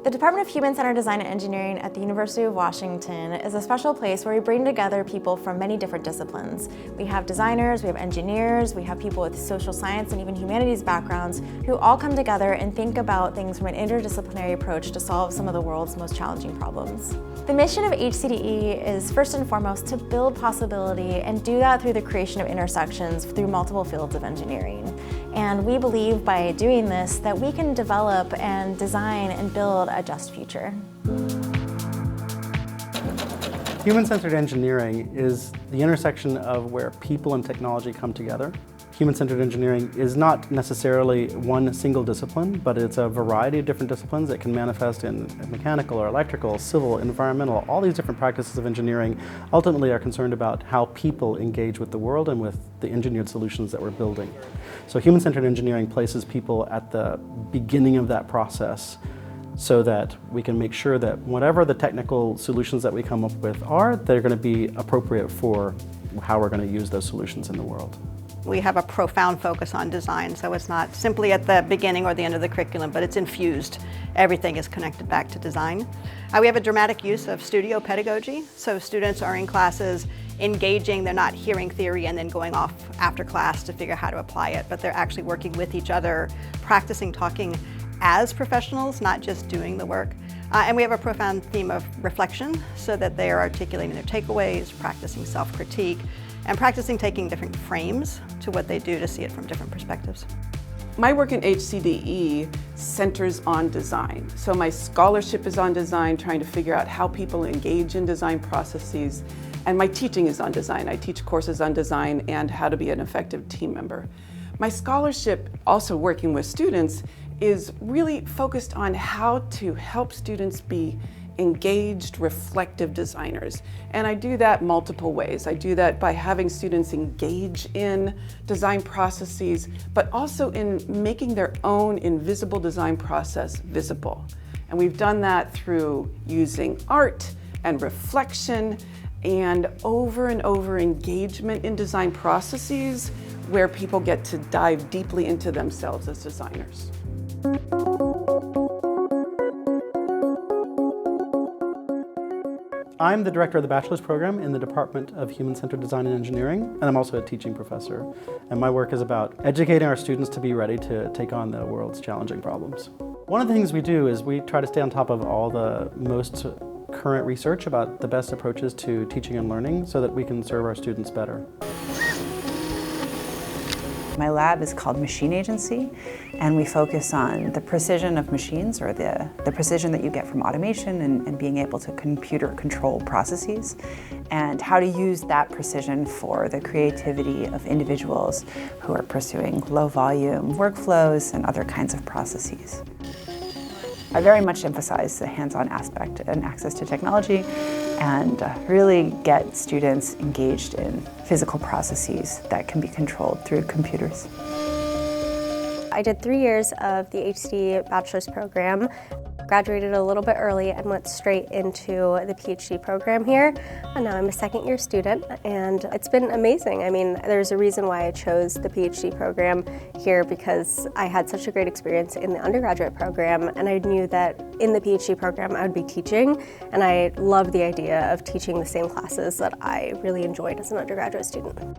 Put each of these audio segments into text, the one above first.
The Department of Human-Centered Design and Engineering at the University of Washington is a special place where we bring together people from many different disciplines. We have designers, we have engineers, we have people with social science and even humanities backgrounds who all come together and think about things from an interdisciplinary approach to solve some of the world's most challenging problems. The mission of HCDE is first and foremost to build possibility and do that through the creation of intersections through multiple fields of engineering. And we believe by doing this that we can develop and design and build a just future. Human-centered engineering is the intersection of where people and technology come together. Human-centered engineering is not necessarily one single discipline, but it's a variety of different disciplines that can manifest in mechanical or electrical, civil, environmental. All these different practices of engineering ultimately are concerned about how people engage with the world and with the engineered solutions that we're building. So human-centered engineering places people at the beginning of that process so that we can make sure that whatever the technical solutions that we come up with are, they're going to be appropriate for how we're going to use those solutions in the world. We have a profound focus on design, so it's not simply at the beginning or the end of the curriculum, but it's infused. Everything is connected back to design. We have a dramatic use of studio pedagogy, so students are in classes engaging, they're not hearing theory and then going off after class to figure out how to apply it, but they're actually working with each other, practicing talking as professionals, not just doing the work. And we have a profound theme of reflection, so that they are articulating their takeaways, practicing self-critique, and practicing taking different frames to what they do to see it from different perspectives. My work in HCDE centers on design. So my scholarship is on design, trying to figure out how people engage in design processes, and my teaching is on design. I teach courses on design and how to be an effective team member. My scholarship, also working with students, is really focused on how to help students be engaged, reflective designers. And I do that multiple ways. I do that by having students engage in design processes, but also in making their own invisible design process visible. And we've done that through using art and reflection and over engagement in design processes where people get to dive deeply into themselves as designers. I'm the director of the bachelor's program in the Department of Human-Centered Design and Engineering, and I'm also a teaching professor. And my work is about educating our students to be ready to take on the world's challenging problems. One of the things we do is we try to stay on top of all the most current research about the best approaches to teaching and learning so that we can serve our students better. My lab is called Machine Agency, and we focus on the precision of machines, or the precision that you get from automation and being able to computer control processes, and how to use that precision for the creativity of individuals who are pursuing low volume workflows and other kinds of processes. I very much emphasize the hands-on aspect and access to technology, and really get students engaged in physical processes that can be controlled through computers. I did 3 years of the HCD bachelor's program, graduated a little bit early and went straight into the PhD program here. And now I'm a second-year student, and it's been amazing. I mean, there's a reason why I chose the PhD program here, because I had such a great experience in the undergraduate program, and I knew that in the PhD program I would be teaching, and I loved the idea of teaching the same classes that I really enjoyed as an undergraduate student.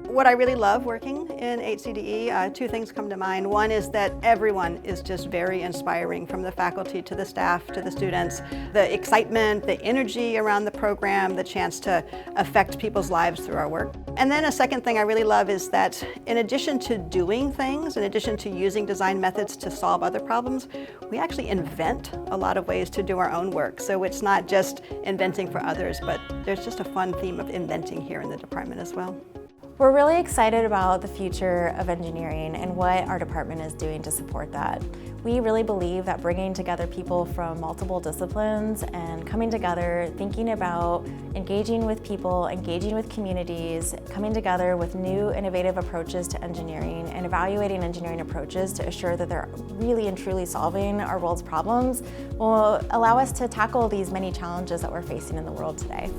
What I really love working in HCDE, two things come to mind. One is that everyone is just very inspiring, from the faculty to the staff to the students. The excitement, the energy around the program, the chance to affect people's lives through our work. And then a second thing I really love is that in addition to doing things, in addition to using design methods to solve other problems, we actually invent a lot of ways to do our own work. So it's not just inventing for others, but there's just a fun theme of inventing here in the department as well. We're really excited about the future of engineering and what our department is doing to support that. We really believe that bringing together people from multiple disciplines and coming together, thinking about engaging with people, engaging with communities, coming together with new innovative approaches to engineering and evaluating engineering approaches to assure that they're really and truly solving our world's problems will allow us to tackle these many challenges that we're facing in the world today.